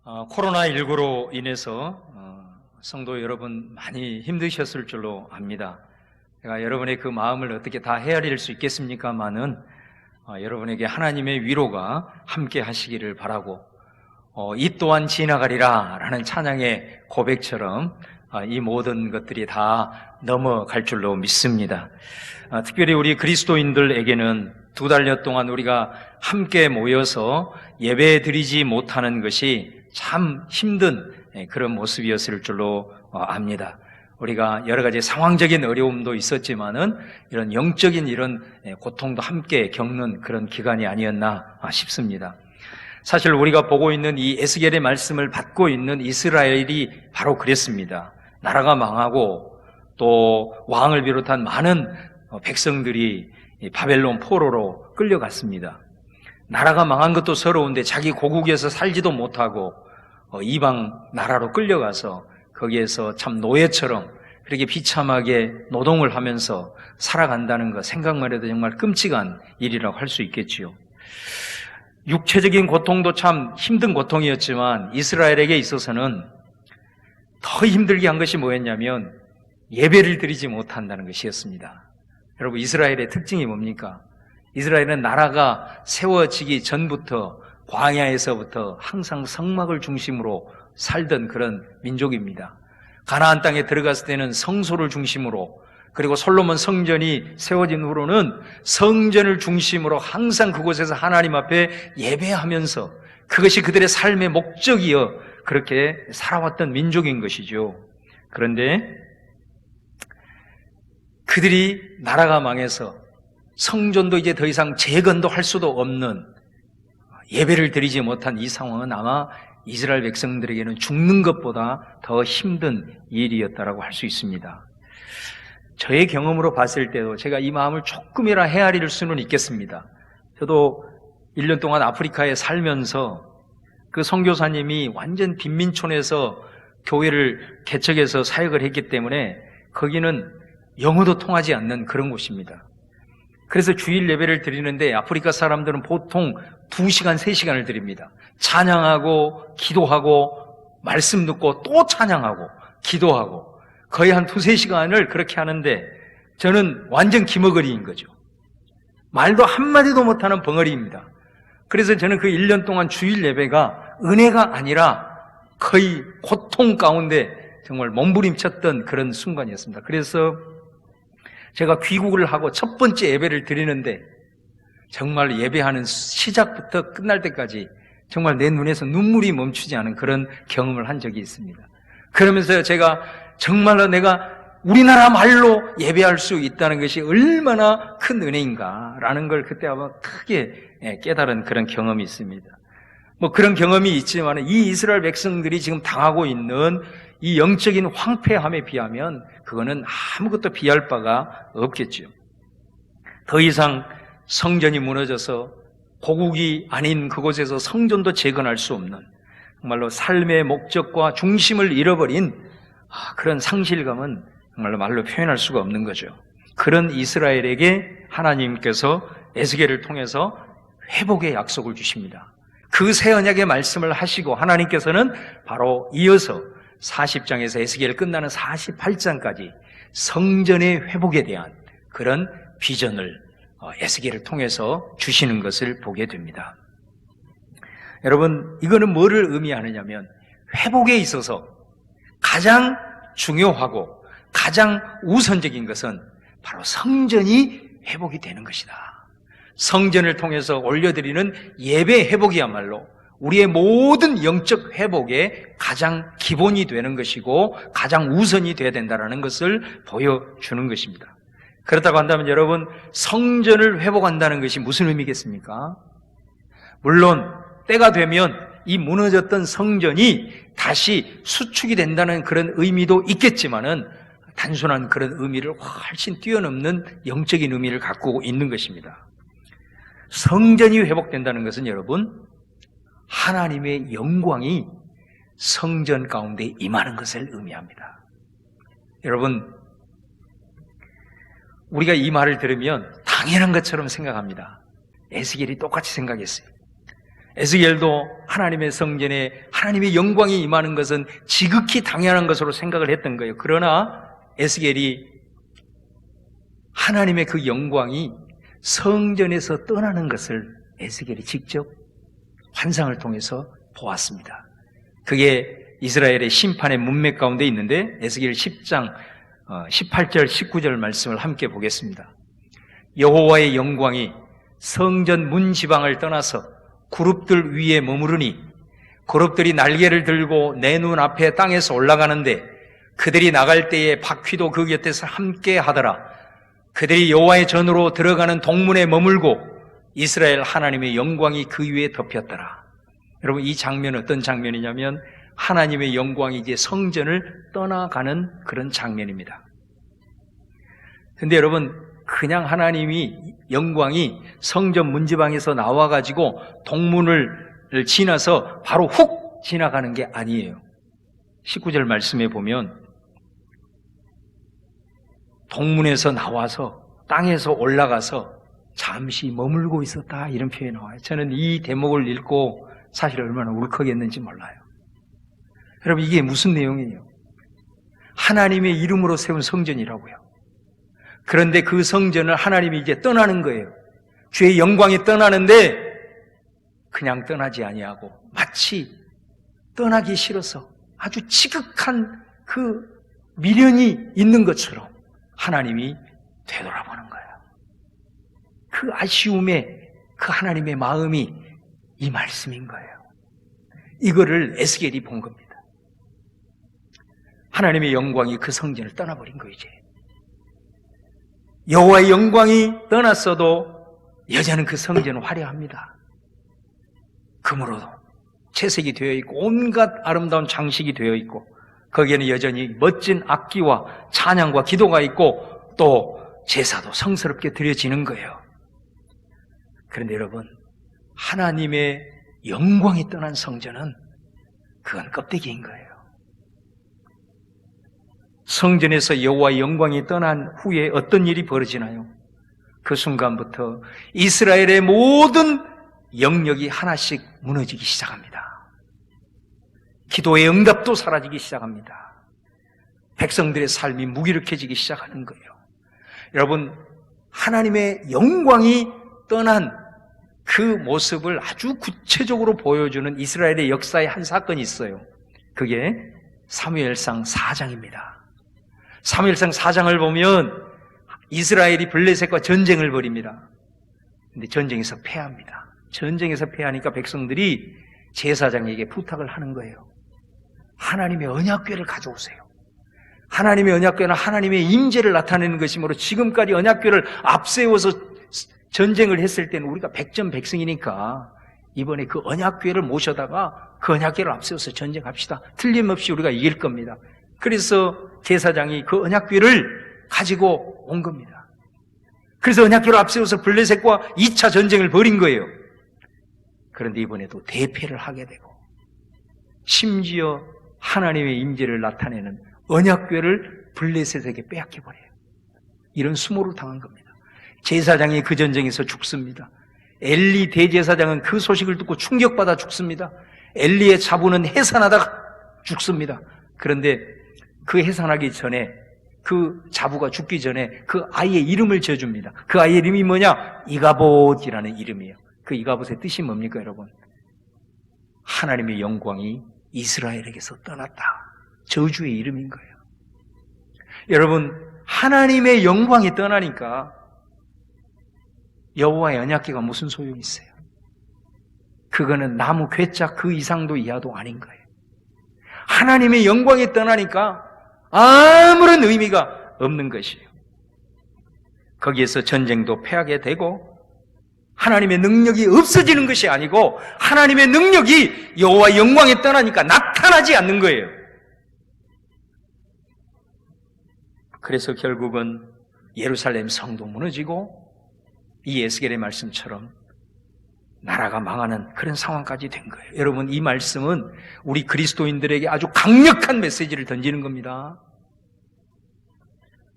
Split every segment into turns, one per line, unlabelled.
코로나19로 인해서 성도 여러분 많이 힘드셨을 줄로 압니다. 제가 여러분의 그 마음을 어떻게 다 헤아릴 수 있겠습니까마는 여러분에게 하나님의 위로가 함께 하시기를 바라고 이 또한 지나가리라 라는 찬양의 고백처럼 이 모든 것들이 다 넘어갈 줄로 믿습니다. 특별히 우리 그리스도인들에게는 2달여 동안 우리가 함께 모여서 예배 드리지 못하는 것이 참 힘든 그런 모습이었을 줄로 압니다. 우리가 여러 가지 상황적인 어려움도 있었지만은 이런 영적인 이런 고통도 함께 겪는 그런 기간이 아니었나 싶습니다. 사실 우리가 보고 있는 이 에스겔의 말씀을 받고 있는 이스라엘이 바로 그랬습니다. 나라가 망하고 또 왕을 비롯한 많은 백성들이 바벨론 포로로 끌려갔습니다. 나라가 망한 것도 서러운데 자기 고국에서 살지도 못하고 이방 나라로 끌려가서 거기에서 참 노예처럼 그렇게 비참하게 노동을 하면서 살아간다는 것 생각만 해도 정말 끔찍한 일이라고 할 수 있겠지요. 육체적인 고통도 참 힘든 고통이었지만 이스라엘에게 있어서는 더 힘들게 한 것이 뭐였냐면 예배를 드리지 못한다는 것이었습니다. 여러분, 이스라엘의 특징이 뭡니까? 이스라엘은 나라가 세워지기 전부터 광야에서부터 항상 성막을 중심으로 살던 그런 민족입니다. 가나안 땅에 들어갔을 때는 성소를 중심으로, 그리고 솔로몬 성전이 세워진 후로는 성전을 중심으로 항상 그곳에서 하나님 앞에 예배하면서 그것이 그들의 삶의 목적이어 그렇게 살아왔던 민족인 것이죠. 그런데 그들이 나라가 망해서 성전도 이제 더 이상 재건도 할 수도 없는 예배를 드리지 못한 이 상황은 아마 이스라엘 백성들에게는 죽는 것보다 더 힘든 일이었다라고 할 수 있습니다. 저의 경험으로 봤을 때도 제가 이 마음을 조금이라 헤아릴 수는 있겠습니다. 저도 1년 동안 아프리카에 살면서 그 선교사님이 완전 빈민촌에서 교회를 개척해서 사역을 했기 때문에 거기는 영어도 통하지 않는 그런 곳입니다. 그래서 주일 예배를 드리는데 아프리카 사람들은 보통 2시간, 3시간을 드립니다. 찬양하고 기도하고 말씀 듣고 또 찬양하고 기도하고 거의 한 2-3시간을 그렇게 하는데 저는 완전 기머거리인 거죠. 말도 한마디도 못하는 벙어리입니다. 그래서 저는 그 1년 동안 주일 예배가 은혜가 아니라 거의 고통 가운데 정말 몸부림쳤던 그런 순간이었습니다. 그래서 제가 귀국을 하고 첫 번째 예배를 드리는데 정말 예배하는 시작부터 끝날 때까지 정말 내 눈에서 눈물이 멈추지 않은 그런 경험을 한 적이 있습니다. 그러면서 제가 정말로 내가 우리나라 말로 예배할 수 있다는 것이 얼마나 큰 은혜인가라는 걸 그때 아마 크게 깨달은 그런 경험이 있습니다. 뭐 그런 경험이 있지만 이 이스라엘 백성들이 지금 당하고 있는 이 영적인 황폐함에 비하면 그거는 아무것도 비할 바가 없겠죠. 더 이상 성전이 무너져서 고국이 아닌 그곳에서 성전도 재건할 수 없는 정말로 삶의 목적과 중심을 잃어버린 그런 상실감은 정말로 말로 표현할 수가 없는 거죠. 그런 이스라엘에게 하나님께서 에스겔을 통해서 회복의 약속을 주십니다. 그 새 언약의 말씀을 하시고 하나님께서는 바로 이어서 40장에서 에스겔 끝나는 48장까지 성전의 회복에 대한 그런 비전을 에스겔을 통해서 주시는 것을 보게 됩니다. 여러분, 이거는 뭐를 의미하느냐면 회복에 있어서 가장 중요하고 가장 우선적인 것은 바로 성전이 회복이 되는 것이다. 성전을 통해서 올려드리는 예배 회복이야말로 우리의 모든 영적 회복의 가장 기본이 되는 것이고 가장 우선이 되어야 된다는 것을 보여주는 것입니다. 그렇다고 한다면 여러분, 성전을 회복한다는 것이 무슨 의미겠습니까? 물론 때가 되면 이 무너졌던 성전이 다시 수축이 된다는 그런 의미도 있겠지만은 단순한 그런 의미를 훨씬 뛰어넘는 영적인 의미를 갖고 있는 것입니다. 성전이 회복된다는 것은 여러분, 하나님의 영광이 성전 가운데 임하는 것을 의미합니다. 여러분, 우리가 이 말을 들으면 당연한 것처럼 생각합니다. 에스겔이 똑같이 생각했어요. 에스겔도 하나님의 성전에 하나님의 영광이 임하는 것은 지극히 당연한 것으로 생각을 했던 거예요. 그러나 에스겔이 하나님의 그 영광이 성전에서 떠나는 것을 에스겔이 직접 환상을 통해서 보았습니다. 그게 이스라엘의 심판의 문맥 가운데 있는데 에스겔 10장 18절 19절 말씀을 함께 보겠습니다. 여호와의 영광이 성전 문 지방을 떠나서 그룹들 위에 머무르니 그룹들이 날개를 들고 내 눈 앞에 땅에서 올라가는데 그들이 나갈 때에 바퀴도 그 곁에서 함께 하더라. 그들이 여호와의 전으로 들어가는 동문에 머물고 이스라엘 하나님의 영광이 그 위에 덮였더라. 여러분, 이 장면은 어떤 장면이냐면 하나님의 영광이 이제 성전을 떠나가는 그런 장면입니다. 근데 여러분, 그냥 하나님이 영광이 성전 문지방에서 나와가지고 동문을 지나서 바로 훅 지나가는 게 아니에요. 19절 말씀에 보면 동문에서 나와서 땅에서 올라가서 잠시 머물고 있었다, 이런 표현이 나와요. 저는 이 대목을 읽고 사실 얼마나 울컥했는지 몰라요. 여러분, 이게 무슨 내용이에요? 하나님의 이름으로 세운 성전이라고요. 그런데 그 성전을 하나님이 이제 떠나는 거예요. 주의 영광이 떠나는데 그냥 떠나지 아니하고 마치 떠나기 싫어서 아주 지극한 그 미련이 있는 것처럼 하나님이 되돌아보는 거예요. 그 아쉬움에 그 하나님의 마음이 이 말씀인 거예요. 이거를 에스겔이 본 겁니다. 하나님의 영광이 그 성전을 떠나버린 거예요. 이제 여호와의 영광이 떠났어도 여자는 그 성전은 화려합니다. 금으로 채색이 되어 있고 온갖 아름다운 장식이 되어 있고 거기에는 여전히 멋진 악기와 찬양과 기도가 있고 또 제사도 성스럽게 드려지는 거예요. 그런데 여러분, 하나님의 영광이 떠난 성전은 그건 껍데기인 거예요. 성전에서 여호와의 영광이 떠난 후에 어떤 일이 벌어지나요? 그 순간부터 이스라엘의 모든 영역이 하나씩 무너지기 시작합니다. 기도의 응답도 사라지기 시작합니다. 백성들의 삶이 무기력해지기 시작하는 거예요. 여러분, 하나님의 영광이 떠난 그 모습을 아주 구체적으로 보여주는 이스라엘의 역사의 한 사건이 있어요. 그게 사무엘상 4장입니다. 사무엘상 4장을 보면 이스라엘이 블레셋과 전쟁을 벌입니다. 근데 전쟁에서 패합니다. 전쟁에서 패하니까 백성들이 제사장에게 부탁을 하는 거예요. 하나님의 언약궤를 가져오세요. 하나님의 언약궤는 하나님의 임재를 나타내는 것이므로 지금까지 언약궤를 앞세워서 전쟁을 했을 때는 우리가 백전백승이니까 이번에 그 언약궤를 모셔다가 그 언약궤를 앞세워서 전쟁합시다. 틀림없이 우리가 이길 겁니다. 그래서 제사장이 그 언약궤를 가지고 온 겁니다. 그래서 언약궤를 앞세워서 블레셋과 2차 전쟁을 벌인 거예요. 그런데 이번에도 대패를 하게 되고 심지어 하나님의 임재를 나타내는 언약궤를 블레셋에게 빼앗겨버려요. 이런 수모를 당한 겁니다. 제사장이 그 전쟁에서 죽습니다. 엘리 대제사장은 그 소식을 듣고 충격받아 죽습니다. 엘리의 자부는 해산하다가 죽습니다. 그런데 그 해산하기 전에, 그 자부가 죽기 전에 그 아이의 이름을 지어줍니다. 그 아이의 이름이 뭐냐? 이가봇이라는 이름이에요. 그 이가봇의 뜻이 뭡니까, 여러분? 하나님의 영광이 이스라엘에게서 떠났다. 저주의 이름인 거예요. 여러분, 하나님의 영광이 떠나니까 여호와의 언약궤가 무슨 소용이 있어요? 그거는 나무 괴짝 그 이상도 이하도 아닌 거예요. 하나님의 영광이 떠나니까 아무런 의미가 없는 것이에요. 거기에서 전쟁도 패하게 되고 하나님의 능력이 없어지는 것이 아니고 하나님의 능력이 여호와의 영광이 떠나니까 나타나지 않는 거예요. 그래서 결국은 예루살렘 성도 무너지고 이 에스겔의 말씀처럼 나라가 망하는 그런 상황까지 된 거예요. 여러분, 이 말씀은 우리 그리스도인들에게 아주 강력한 메시지를 던지는 겁니다.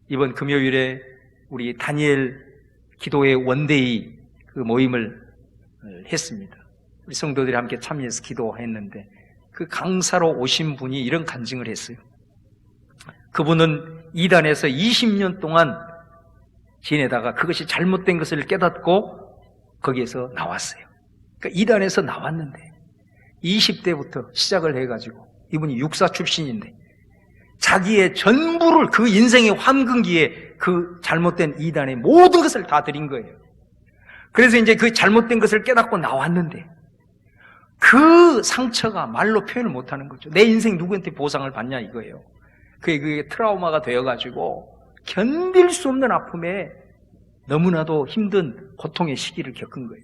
이번 금요일에 우리 다니엘 기도의 원데이 그 모임을 했습니다. 우리 성도들이 함께 참여해서 기도했는데 그 강사로 오신 분이 이런 간증을 했어요. 그분은 이단에서 20년 동안 지내다가 그것이 잘못된 것을 깨닫고 거기에서 나왔어요. 그러니까 이단에서 나왔는데 20대부터 시작을 해가지고 이분이 육사 출신인데 자기의 전부를 그 인생의 황금기에 그 잘못된 이단의 모든 것을 다 드린 거예요. 그래서 이제 그 잘못된 것을 깨닫고 나왔는데 그 상처가 말로 표현을 못하는 거죠. 내 인생 누구한테 보상을 받냐 이거예요. 그게 트라우마가 되어가지고 견딜 수 없는 아픔에 너무나도 힘든 고통의 시기를 겪은 거예요.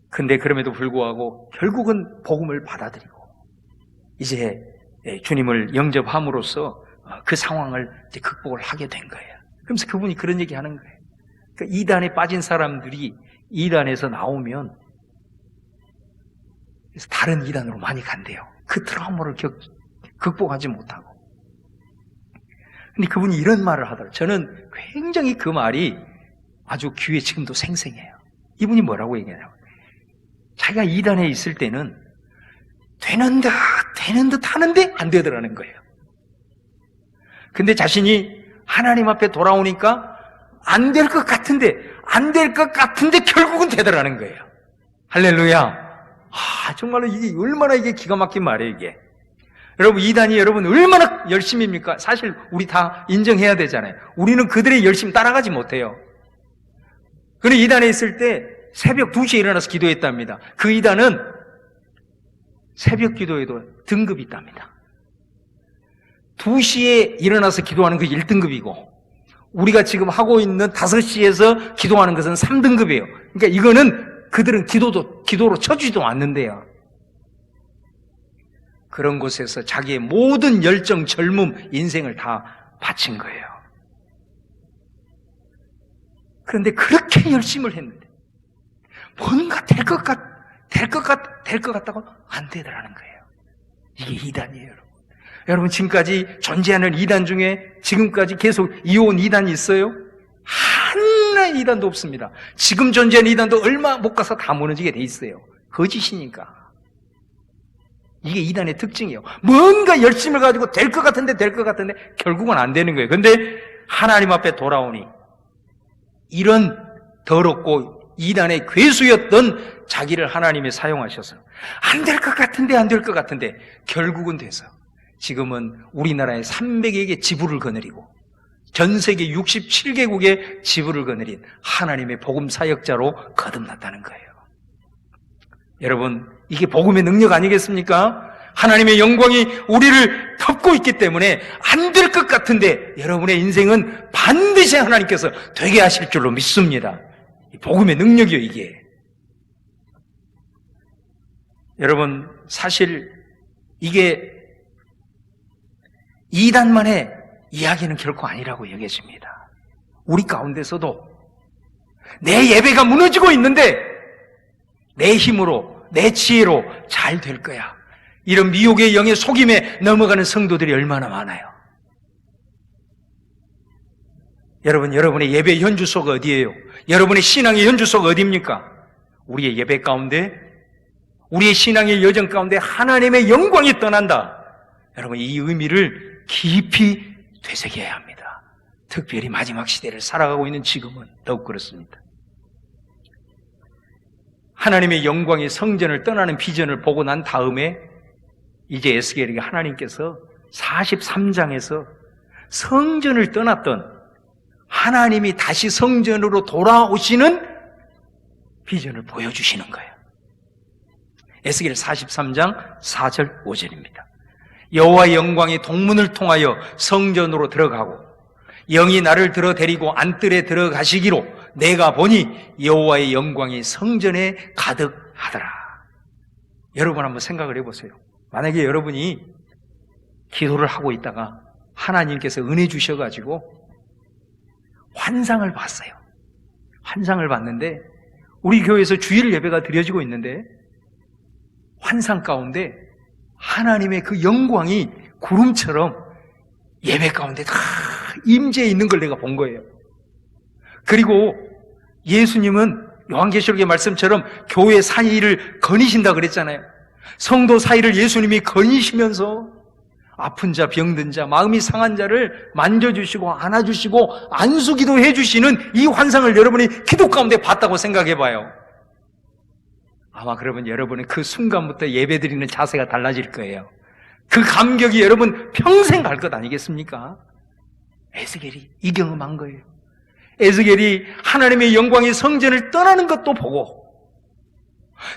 근데 그럼에도 불구하고 결국은 복음을 받아들이고 이제 주님을 영접함으로써 그 상황을 이제 극복을 하게 된 거예요. 그러면서 그분이 그런 얘기 하는 거예요. 그러니까 이단에 빠진 사람들이 이단에서 나오면 그래서 다른 이단으로 많이 간대요. 그 트라우마를 극복하지 못하고. 근데 그분이 이런 말을 하더라고요. 저는 굉장히 그 말이 아주 귀에 지금도 생생해요. 이분이 뭐라고 얘기하냐고. 자기가 이단에 있을 때는 되는 듯 하는데 안 되더라는 거예요. 근데 자신이 하나님 앞에 돌아오니까 안 될 것 같은데 결국은 되더라는 거예요. 할렐루야. 정말로 이게 얼마나 이게 기가 막힌 말이에요, 이게. 여러분, 이단이 여러분 얼마나 열심입니까? 사실 우리 다 인정해야 되잖아요. 우리는 그들의 열심 따라가지 못해요. 그런데 이단에 있을 때 새벽 2시에 일어나서 기도했답니다. 그 이단은 새벽 기도에도 등급이 있답니다. 2시에 일어나서 기도하는 그 1등급이고 우리가 지금 하고 있는 5시에서 기도하는 것은 3등급이에요. 그러니까 이거는 그들은 기도로 쳐주지도 않는데요. 그런 곳에서 자기의 모든 열정, 젊음, 인생을 다 바친 거예요. 그런데 그렇게 열심을 했는데 뭔가 될 것 같다고 안 되더라는 거예요. 이게 이단이에요, 여러분. 여러분, 지금까지 존재하는 이단 중에 지금까지 계속 이어온 이단이 있어요? 하나의 이단도 없습니다. 지금 존재하는 이단도 얼마 못 가서 다 무너지게 돼 있어요. 거짓이니까. 이게 이단의 특징이에요. 뭔가 열심을 가지고 될 것 같은데 결국은 안 되는 거예요. 근데 하나님 앞에 돌아오니 이런 더럽고 이단의 괴수였던 자기를 하나님이 사용하셔서 안 될 것 같은데 결국은 돼서 지금은 우리나라에 300여개 지부를 거느리고 전 세계 67개국의 지부를 거느린 하나님의 복음 사역자로 거듭났다는 거예요. 여러분, 이게 복음의 능력 아니겠습니까? 하나님의 영광이 우리를 덮고 있기 때문에 안 될 것 같은데 여러분의 인생은 반드시 하나님께서 되게 하실 줄로 믿습니다. 복음의 능력이요, 이게. 여러분, 사실 이게 이단만의 이야기는 결코 아니라고 여겨집니다. 우리 가운데서도 내 예배가 무너지고 있는데 내 힘으로, 내 지혜로 잘 될 거야. 이런 미혹의 영의 속임에 넘어가는 성도들이 얼마나 많아요. 여러분, 여러분의 예배 현주소가 어디예요? 여러분의 신앙의 현주소가 어디입니까? 우리의 예배 가운데, 우리의 신앙의 여정 가운데 하나님의 영광이 떠난다. 여러분, 이 의미를 깊이 되새겨야 합니다. 특별히 마지막 시대를 살아가고 있는 지금은 더욱 그렇습니다. 하나님의 영광이 성전을 떠나는 비전을 보고 난 다음에 이제 에스겔에게 하나님께서 43장에서 성전을 떠났던 하나님이 다시 성전으로 돌아오시는 비전을 보여주시는 거예요. 에스겔 43장 4절 5절입니다. 여호와의 영광이 동문을 통하여 성전으로 들어가고 영이 나를 들어 데리고 안뜰에 들어가시기로 내가 보니 여호와의 영광이 성전에 가득하더라. 여러분 한번 생각을 해보세요. 만약에 여러분이 기도를 하고 있다가 하나님께서 은혜 주셔가지고 환상을 봤어요. 환상을 봤는데 우리 교회에서 주일 예배가 드려지고 있는데 환상 가운데 하나님의 그 영광이 구름처럼 예배 가운데 다 임재해 있는 걸 내가 본 거예요. 그리고 예수님은 요한계시록의 말씀처럼 교회 사이를 거니신다 그랬잖아요. 성도 사이를 예수님이 거니시면서 아픈 자, 병든 자, 마음이 상한 자를 만져주시고 안아주시고 안수기도 해주시는 이 환상을 여러분이 기도 가운데 봤다고 생각해봐요. 아마 그러면 여러분은 그 순간부터 예배드리는 자세가 달라질 거예요. 그 감격이 여러분 평생 갈 것 아니겠습니까? 에스겔이 이 경험한 거예요. 에스겔이 하나님의 영광이 성전을 떠나는 것도 보고,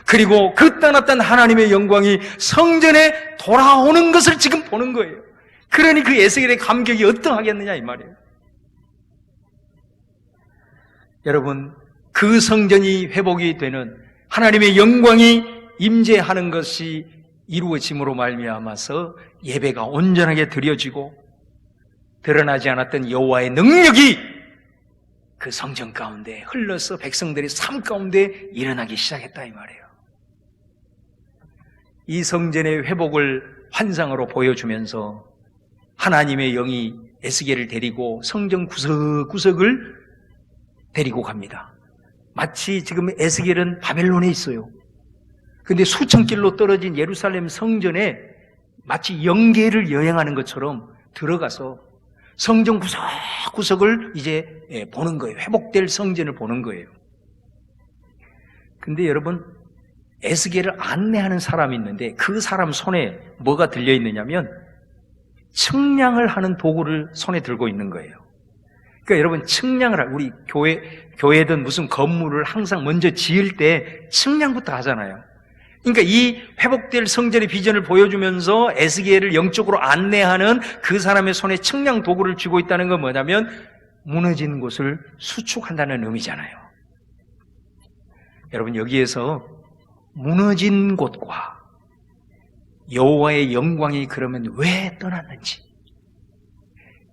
그리고 그 떠났던 하나님의 영광이 성전에 돌아오는 것을 지금 보는 거예요. 그러니 그 에스겔의 감격이 어떠하겠느냐 이 말이에요. 여러분, 그 성전이 회복이 되는, 하나님의 영광이 임재하는 것이 이루어짐으로 말미암아서 예배가 온전하게 드려지고 드러나지 않았던 여호와의 능력이 그 성전 가운데 흘러서 백성들의 삶 가운데 일어나기 시작했다 이 말이에요. 이 성전의 회복을 환상으로 보여주면서 하나님의 영이 에스겔을 데리고 성전 구석구석을 데리고 갑니다. 마치 지금 에스겔은 바벨론에 있어요. 근데 수천 킬로 떨어진 예루살렘 성전에 마치 영계를 여행하는 것처럼 들어가서 성전 구석구석을 이제 보는 거예요. 회복될 성전을 보는 거예요. 근데 여러분, 에스겔을 안내하는 사람이 있는데 그 사람 손에 뭐가 들려 있느냐면 측량을 하는 도구를 손에 들고 있는 거예요. 그러니까 여러분, 우리 교회든 무슨 건물을 항상 먼저 지을 때 측량부터 하잖아요. 그러니까 이 회복될 성전의 비전을 보여주면서 에스겔을 영적으로 안내하는 그 사람의 손에 측량 도구를 쥐고 있다는 건 뭐냐면 무너진 곳을 수축한다는 의미잖아요. 여러분, 여기에서 무너진 곳과 여호와의 영광이 그러면 왜 떠났는지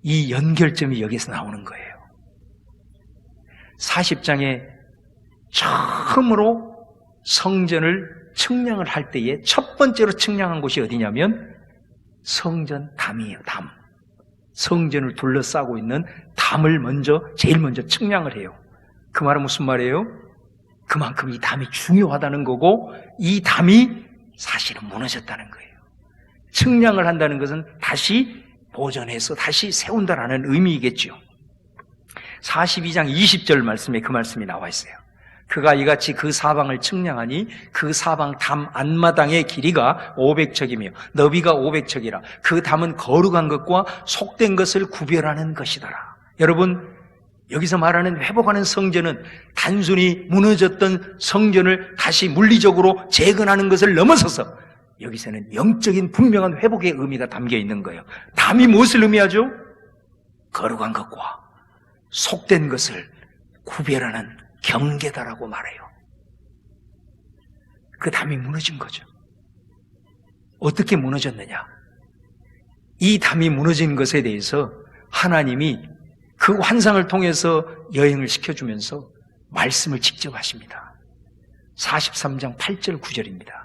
이 연결점이 여기서 나오는 거예요. 40장에 처음으로 성전을 측량을 할 때에 첫 번째로 측량한 곳이 어디냐면 성전 담이에요. 담. 성전을 둘러싸고 있는 담을 제일 먼저 측량을 해요. 그 말은 무슨 말이에요? 그만큼 이 담이 중요하다는 거고 이 담이 사실은 무너졌다는 거예요. 측량을 한다는 것은 다시 보존해서 다시 세운다라는 의미이겠죠. 42장 20절 말씀에 그 말씀이 나와 있어요. 그가 이같이 그 사방을 측량하니 그 사방 담 안마당의 길이가 500척이며 너비가 500척이라. 그 담은 거룩한 것과 속된 것을 구별하는 것이더라. 여러분, 여기서 말하는 회복하는 성전은 단순히 무너졌던 성전을 다시 물리적으로 재건하는 것을 넘어서서 여기서는 영적인 분명한 회복의 의미가 담겨 있는 거예요. 담이 무엇을 의미하죠? 거룩한 것과 속된 것을 구별하는 경계다라고 말해요. 그 담이 무너진 거죠. 어떻게 무너졌느냐? 이 담이 무너진 것에 대해서 하나님이 그 환상을 통해서 여행을 시켜주면서 말씀을 직접 하십니다. 43장 8절 9절입니다.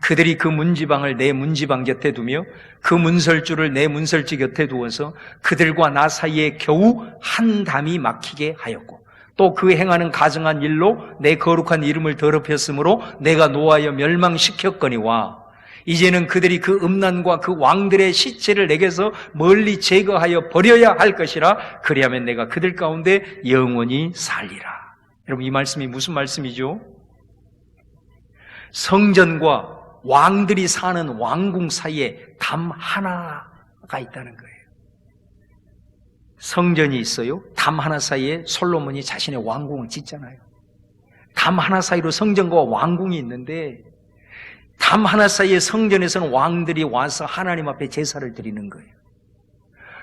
그들이 그 문지방을 내 문지방 곁에 두며 그 문설주를 내 문설주 곁에 두어서 그들과 나 사이에 겨우 한 담이 막히게 하였고 또 그 행하는 가증한 일로 내 거룩한 이름을 더럽혔으므로 내가 노하여 멸망시켰거니와 이제는 그들이 그 음란과 그 왕들의 시체를 내게서 멀리 제거하여 버려야 할 것이라. 그리하면 내가 그들 가운데 영원히 살리라. 여러분, 이 말씀이 무슨 말씀이죠? 성전과 왕들이 사는 왕궁 사이에 담 하나가 있다는 거예요. 성전이 있어요. 담 하나 사이에 솔로몬이 자신의 왕궁을 짓잖아요. 담 하나 사이로 성전과 왕궁이 있는데 담 하나 사이에 성전에서는 왕들이 와서 하나님 앞에 제사를 드리는 거예요.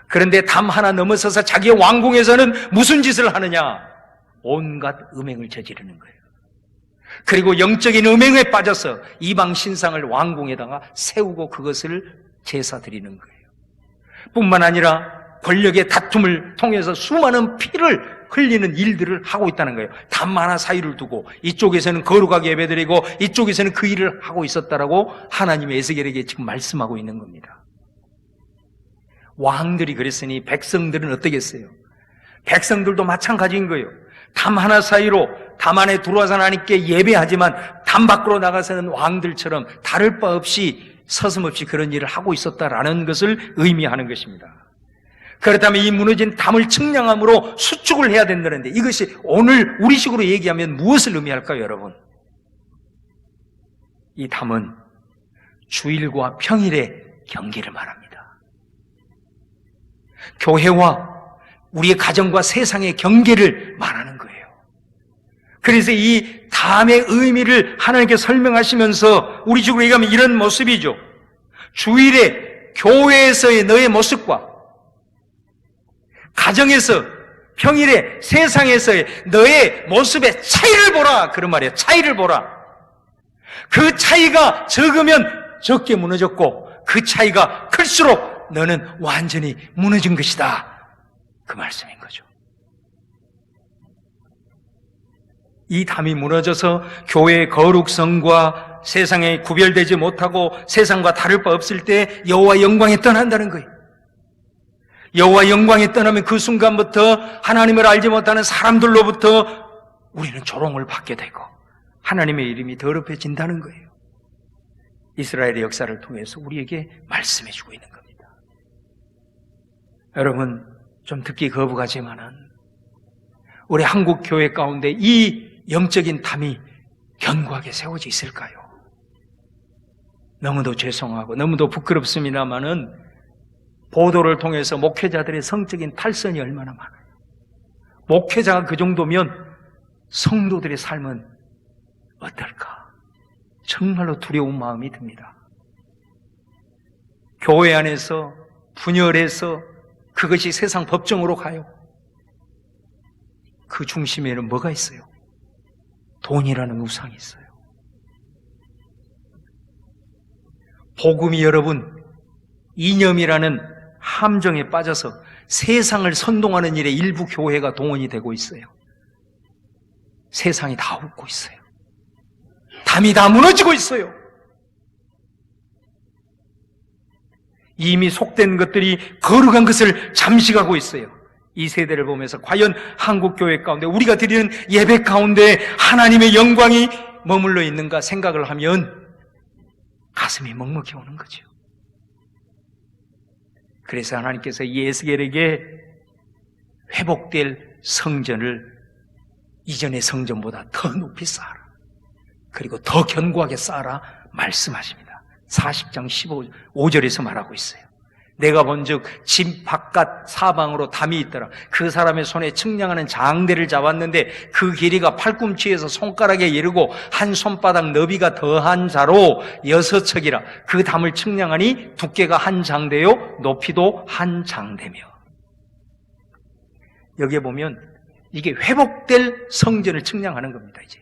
그런데 담 하나 넘어서서 자기의 왕궁에서는 무슨 짓을 하느냐? 온갖 음행을 저지르는 거예요. 그리고 영적인 음행에 빠져서 이방 신상을 왕궁에다가 세우고 그것을 제사 드리는 거예요. 뿐만 아니라 권력의 다툼을 통해서 수많은 피를 흘리는 일들을 하고 있다는 거예요. 담 하나 사이를 두고 이쪽에서는 거룩하게 예배드리고 이쪽에서는 그 일을 하고 있었다라고 하나님이 에스겔에게 지금 말씀하고 있는 겁니다. 왕들이 그랬으니 백성들은 어떻겠어요? 백성들도 마찬가지인 거예요. 담 하나 사이로 담 안에 들어와서 하나님께 예배하지만 담 밖으로 나가서는 왕들처럼 다를 바 없이 서슴없이 그런 일을 하고 있었다라는 것을 의미하는 것입니다. 그렇다면 이 무너진 담을 측량함으로 수축을 해야 된다는데 이것이 오늘 우리식으로 얘기하면 무엇을 의미할까요, 여러분? 이 담은 주일과 평일의 경계를 말합니다. 교회와 우리의 가정과 세상의 경계를 말하는 거예요. 그래서 이 담의 의미를 하나님께 설명하시면서 우리 식으로 얘기하면 이런 모습이죠. 주일에 교회에서의 너의 모습과 가정에서 평일에 세상에서의 너의 모습의 차이를 보라. 그런 말이에요. 차이를 보라. 그 차이가 적으면 적게 무너졌고 그 차이가 클수록 너는 완전히 무너진 것이다. 그 말씀인 거죠. 이 담이 무너져서 교회의 거룩성과 세상에 구별되지 못하고 세상과 다를 바 없을 때 여호와 영광이 떠난다는 거예요. 여호와 영광이 떠나면 그 순간부터 하나님을 알지 못하는 사람들로부터 우리는 조롱을 받게 되고 하나님의 이름이 더럽혀진다는 거예요. 이스라엘의 역사를 통해서 우리에게 말씀해 주고 있는 겁니다. 여러분, 좀 듣기 거부가지만은 우리 한국 교회 가운데 이 영적인 담이 견고하게 세워져 있을까요? 너무도 죄송하고 너무도 부끄럽습니다만은 보도를 통해서 목회자들의 성적인 탈선이 얼마나 많아요. 목회자가 그 정도면 성도들의 삶은 어떨까? 정말로 두려운 마음이 듭니다. 교회 안에서 분열해서 그것이 세상 법정으로 가요. 그 중심에는 뭐가 있어요? 돈이라는 우상이 있어요. 복음이 여러분 이념이라는 함정에 빠져서 세상을 선동하는 일에 일부 교회가 동원이 되고 있어요. 세상이 다 웃고 있어요. 담이 다 무너지고 있어요. 이미 속된 것들이 거룩한 것을 잠식하고 있어요. 이 세대를 보면서 과연 한국교회 가운데 우리가 드리는 예배 가운데 하나님의 영광이 머물러 있는가 생각을 하면 가슴이 먹먹해 오는 거죠. 그래서 하나님께서 예스겔에게 회복될 성전을 이전의 성전보다 더 높이 쌓아라. 그리고 더 견고하게 쌓아라 말씀하십니다. 40장 15절에서 말하고 있어요. 내가 본즉 집 바깥 사방으로 담이 있더라. 그 사람의 손에 측량하는 장대를 잡았는데 그 길이가 팔꿈치에서 손가락에 이르고 한 손바닥 너비가 더한 자로 6척이라. 그 담을 측량하니 두께가 한 장대요 높이도 한 장대며. 여기에 보면 이게 회복될 성전을 측량하는 겁니다. 이제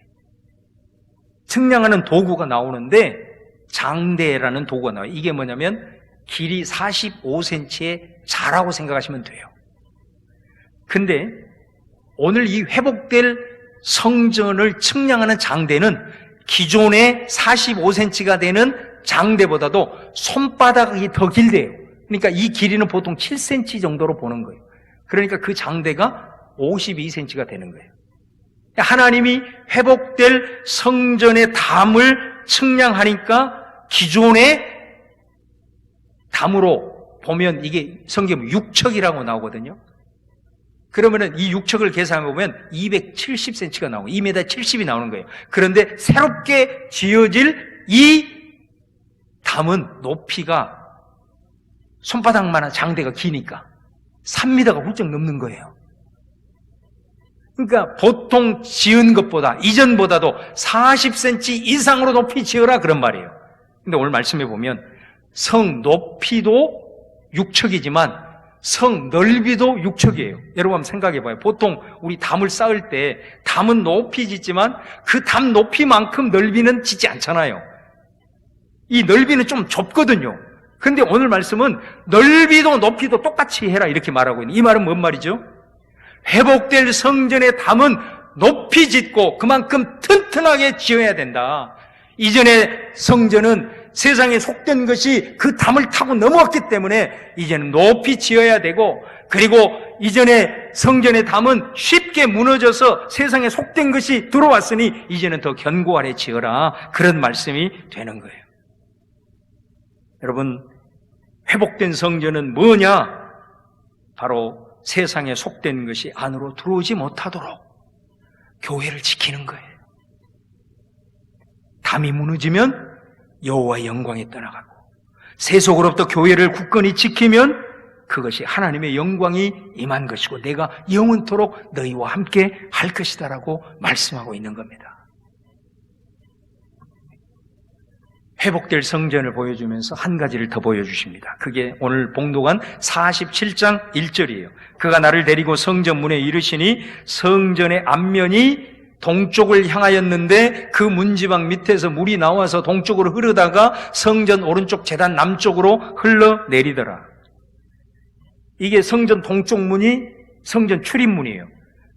측량하는 도구가 나오는데 장대라는 도구가 나와요. 이게 뭐냐면 길이 45cm의 자라고 생각하시면 돼요. 근데 오늘 이 회복될 성전을 측량하는 장대는 기존의 45cm가 되는 장대보다도 손바닥이 더 길대요. 그러니까 이 길이는 보통 7cm 정도로 보는 거예요. 그러니까 그 장대가 52cm가 되는 거예요. 하나님이 회복될 성전의 담을 측량하니까 기존의 담으로 보면 이게 성경 6척이라고 나오거든요. 그러면은 이 6척을 계산해 보면 270cm가 나오고 2m 70이 나오는 거예요. 그런데 새롭게 지어질 이 담은 높이가 손바닥만한 장대가 기니까 3m가 훌쩍 넘는 거예요. 그러니까 보통 지은 것보다 이전보다도 40cm 이상으로 높이 지어라 그런 말이에요. 근데 오늘 말씀해 보면 성 높이도 6척이지만 성 넓이도 6척이에요. 여러분 한번 생각해 봐요. 보통 우리 담을 쌓을 때 담은 높이 짓지만 그 담 높이만큼 넓이는 짓지 않잖아요. 이 넓이는 좀 좁거든요. 근데 오늘 말씀은 넓이도 높이도 똑같이 해라 이렇게 말하고 있는, 이 말은 뭔 말이죠? 회복될 성전의 담은 높이 짓고 그만큼 튼튼하게 지어야 된다. 이전의 성전은 세상에 속된 것이 그 담을 타고 넘어왔기 때문에 이제는 높이 지어야 되고, 그리고 이전에 성전의 담은 쉽게 무너져서 세상에 속된 것이 들어왔으니 이제는 더 견고하게 지어라. 그런 말씀이 되는 거예요. 여러분, 회복된 성전은 뭐냐? 바로 세상에 속된 것이 안으로 들어오지 못하도록 교회를 지키는 거예요. 담이 무너지면 여호와의 영광이 떠나가고 세속으로부터 교회를 굳건히 지키면 그것이 하나님의 영광이 임한 것이고 내가 영원토록 너희와 함께 할 것이다라고 말씀하고 있는 겁니다. 회복될 성전을 보여주면서 한 가지를 더 보여주십니다. 그게 오늘 봉독한 47장 1절이에요. 그가 나를 데리고 성전 문에 이르시니 성전의 앞면이 동쪽을 향하였는데 그 문지방 밑에서 물이 나와서 동쪽으로 흐르다가 성전 오른쪽 제단 남쪽으로 흘러내리더라. 이게 성전 동쪽 문이 성전 출입문이에요.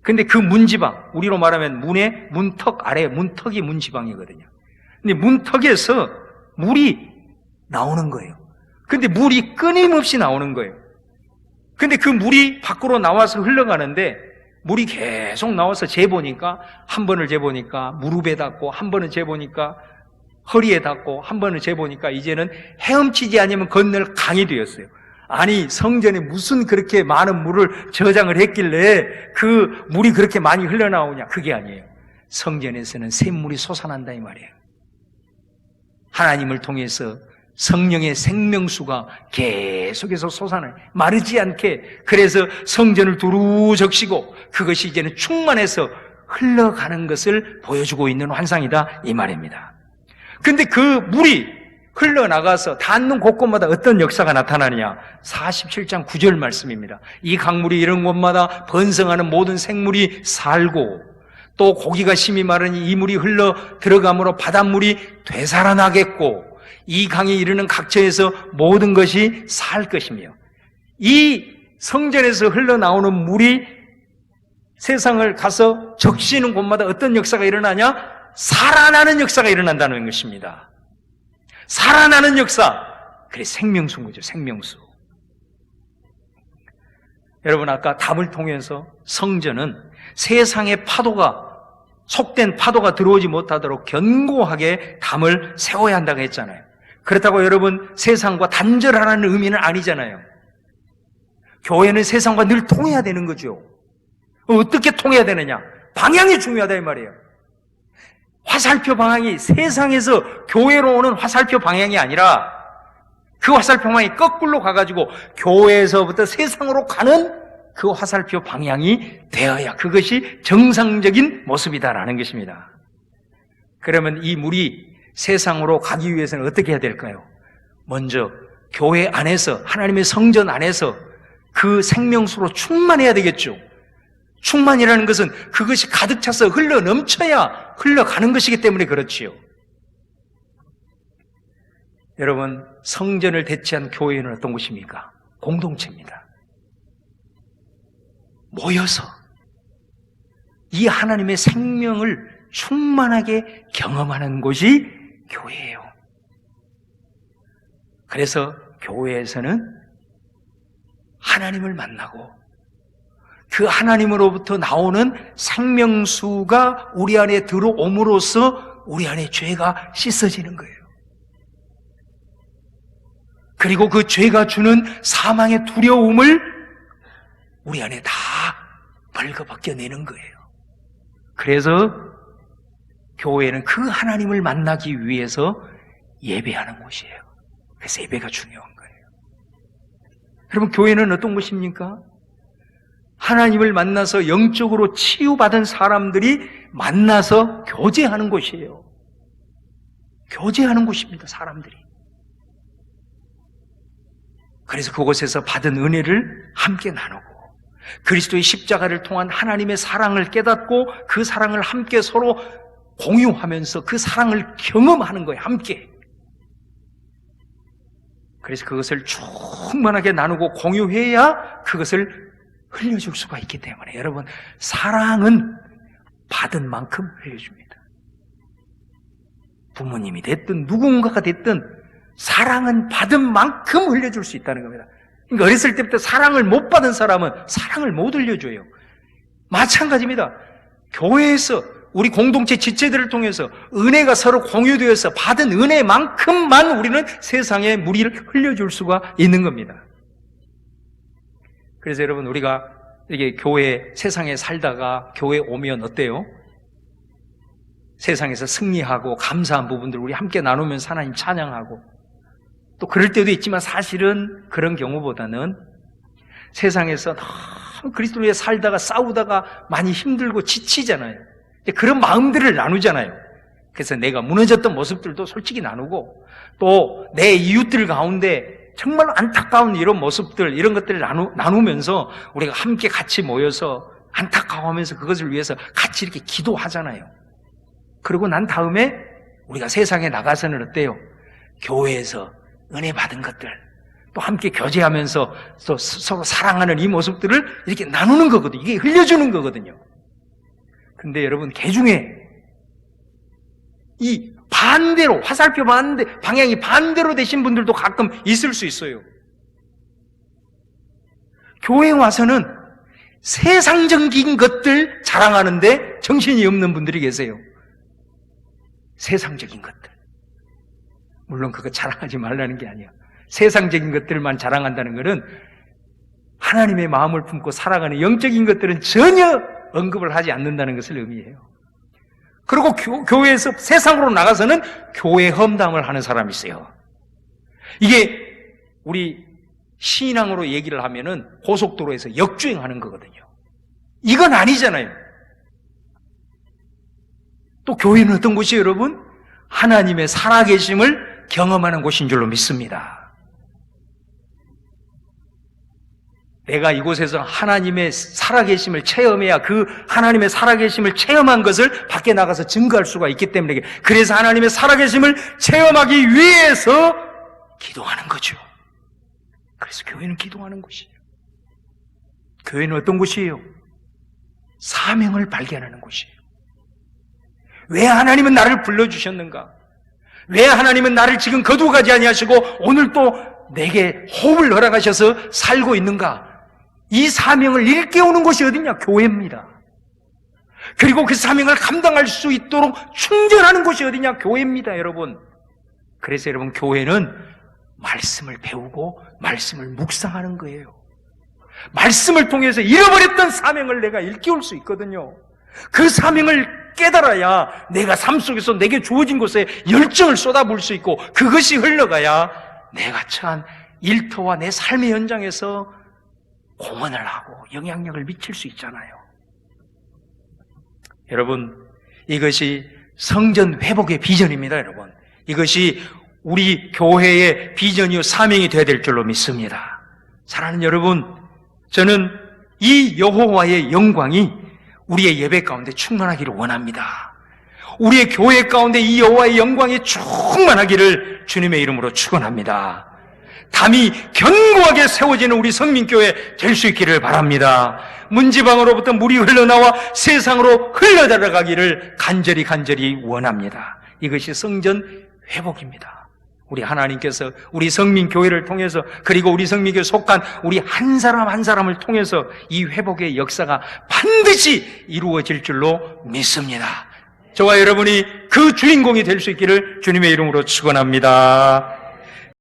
근데 그 문지방, 우리로 말하면 문의 문턱 아래 문턱이 문지방이거든요. 근데 문턱에서 물이 나오는 거예요. 근데 물이 끊임없이 나오는 거예요. 근데 그 물이 밖으로 나와서 흘러가는데 물이 계속 나와서 재보니까 한 번을 재보니까 무릎에 닿고 한 번은 재보니까 허리에 닿고 한 번은 재보니까 이제는 헤엄치지 않으면 건널 강이 되었어요. 아니 성전에 무슨 그렇게 많은 물을 저장을 했길래 그 물이 그렇게 많이 흘러나오냐. 그게 아니에요. 성전에서는 샘물이 솟아난다 이 말이에요. 하나님을 통해서 성령의 생명수가 계속해서 솟아나요. 마르지 않게. 그래서 성전을 두루 적시고 그것이 이제는 충만해서 흘러가는 것을 보여주고 있는 환상이다 이 말입니다. 근데 그 물이 흘러나가서 닿는 곳곳마다 어떤 역사가 나타나느냐. 47장 9절 말씀입니다. 이 강물이 이런 곳마다 번성하는 모든 생물이 살고 또 고기가 심히 마르니 이 물이 흘러 들어감으로 바닷물이 되살아나겠고 이 강이 이르는 각처에서 모든 것이 살 것이며 이 성전에서 흘러나오는 물이 세상을 가서 적시는 곳마다 어떤 역사가 일어나냐? 살아나는 역사가 일어난다는 것입니다. 살아나는 역사. 그래 생명수인 거죠. 생명수. 여러분 아까 담을 통해서 성전은 세상의 파도가 속된 파도가 들어오지 못하도록 견고하게 담을 세워야 한다고 했잖아요. 그렇다고 여러분 세상과 단절하라는 의미는 아니잖아요. 교회는 세상과 늘 통해야 되는 거죠. 어떻게 통해야 되느냐? 방향이 중요하다 이 말이에요. 화살표 방향이 세상에서 교회로 오는 화살표 방향이 아니라 그 화살표 방향이 거꾸로 가가지고 교회에서부터 세상으로 가는 그 화살표 방향이 되어야 그것이 정상적인 모습이다라는 것입니다. 그러면 이 물이 세상으로 가기 위해서는 어떻게 해야 될까요? 먼저 교회 안에서 하나님의 성전 안에서 그 생명수로 충만해야 되겠죠. 충만이라는 것은 그것이 가득 차서 흘러 넘쳐야 흘러가는 것이기 때문에 그렇지요. 여러분 성전을 대체한 교회는 어떤 곳입니까? 공동체입니다. 모여서 이 하나님의 생명을 충만하게 경험하는 곳이 교회예요. 그래서 교회에서는 하나님을 만나고 그 하나님으로부터 나오는 생명수가 우리 안에 들어옴으로써 우리 안에 죄가 씻어지는 거예요. 그리고 그 죄가 주는 사망의 두려움을 우리 안에 다 벌거벗겨내는 거예요. 그래서 교회는 그 하나님을 만나기 위해서 예배하는 곳이에요. 그래서 예배가 중요한 거예요. 여러분 교회는 어떤 곳입니까? 하나님을 만나서 영적으로 치유받은 사람들이 만나서 교제하는 곳이에요. 교제하는 곳입니다. 사람들이. 그래서 그곳에서 받은 은혜를 함께 나누고 그리스도의 십자가를 통한 하나님의 사랑을 깨닫고 그 사랑을 함께 서로 공유하면서 그 사랑을 경험하는 거예요. 함께. 그래서 그것을 충만하게 나누고 공유해야 그것을 흘려줄 수가 있기 때문에 여러분 사랑은 받은 만큼 흘려줍니다. 부모님이 됐든 누군가가 됐든 사랑은 받은 만큼 흘려줄 수 있다는 겁니다. 그러니까 어렸을 때부터 사랑을 못 받은 사람은 사랑을 못 흘려줘요. 마찬가지입니다. 교회에서 우리 공동체 지체들을 통해서 은혜가 서로 공유되어서 받은 은혜만큼만 우리는 세상에 무리를 흘려줄 수가 있는 겁니다. 그래서 여러분, 우리가 이렇게 교회, 세상에 살다가 교회 오면 어때요? 세상에서 승리하고 감사한 부분들 우리 함께 나누면서 하나님 찬양하고, 또 그럴 때도 있지만 사실은 그런 경우보다는 세상에서 너무 그리스도를 위해 살다가 싸우다가 많이 힘들고 지치잖아요. 그런 마음들을 나누잖아요. 그래서 내가 무너졌던 모습들도 솔직히 나누고, 또 내 이웃들 가운데 정말 안타까운 이런 모습들, 이런 것들을 나누면서 우리가 함께 같이 모여서 안타까워하면서 그것을 위해서 같이 이렇게 기도하잖아요. 그러고 난 다음에 우리가 세상에 나가서는 어때요? 교회에서 은혜 받은 것들, 또 함께 교제하면서 또 서로 사랑하는 이 모습들을 이렇게 나누는 거거든요. 이게 흘려주는 거거든요. 근데 여러분, 개중에 이 반대로, 화살표 방향이 반대로 되신 분들도 가끔 있을 수 있어요. 교회에 와서는 세상적인 것들 자랑하는데 정신이 없는 분들이 계세요. 세상적인 것들. 물론 그거 자랑하지 말라는 게 아니야. 세상적인 것들만 자랑한다는 것은 하나님의 마음을 품고 살아가는 영적인 것들은 전혀 언급을 하지 않는다는 것을 의미해요. 그리고 교회에서 세상으로 나가서는 교회 험담을 하는 사람이 있어요. 이게 우리 신앙으로 얘기를 하면은 고속도로에서 역주행하는 거거든요. 이건 아니잖아요. 또 교회는 어떤 곳이에요, 여러분? 하나님의 살아계심을 경험하는 곳인 줄로 믿습니다. 내가 이곳에서 하나님의 살아계심을 체험해야 그 하나님의 살아계심을 체험한 것을 밖에 나가서 증거할 수가 있기 때문에, 그래서 하나님의 살아계심을 체험하기 위해서 기도하는 거죠. 그래서 교회는 기도하는 곳이에요. 교회는 어떤 곳이에요? 사명을 발견하는 곳이에요. 왜 하나님은 나를 불러주셨는가? 왜 하나님은 나를 지금 거두어가지 아니하시고 오늘 또 내게 호흡을 허락하셔서 살고 있는가? 이 사명을 일깨우는 곳이 어디냐? 교회입니다. 그리고 그 사명을 감당할 수 있도록 충전하는 곳이 어디냐? 교회입니다, 여러분. 그래서 여러분, 교회는 말씀을 배우고 말씀을 묵상하는 거예요. 말씀을 통해서 잃어버렸던 사명을 내가 일깨울 수 있거든요. 그 사명을 깨달아야 내가 삶 속에서 내게 주어진 곳에 열정을 쏟아부을 수 있고, 그것이 흘러가야 내가 처한 일터와 내 삶의 현장에서 공헌을 하고 영향력을 미칠 수 있잖아요. 여러분, 이것이 성전 회복의 비전입니다, 여러분. 이것이 우리 교회의 비전이요 사명이 되어야 될 줄로 믿습니다. 사랑하는 여러분, 저는 이 여호와의 영광이 우리의 예배 가운데 충만하기를 원합니다. 우리의 교회 가운데 이 여호와의 영광이 충만하기를 주님의 이름으로 축원합니다. 담이 견고하게 세워지는 우리 성민교회 될 수 있기를 바랍니다. 문지방으로부터 물이 흘러나와 세상으로 흘러들어가기를 간절히 원합니다. 이것이 성전 회복입니다. 우리 하나님께서 우리 성민교회를 통해서, 그리고 우리 성민교회에 속한 우리 한 사람 한 사람을 통해서 이 회복의 역사가 반드시 이루어질 줄로 믿습니다. 저와 여러분이 그 주인공이 될 수 있기를 주님의 이름으로 축원합니다.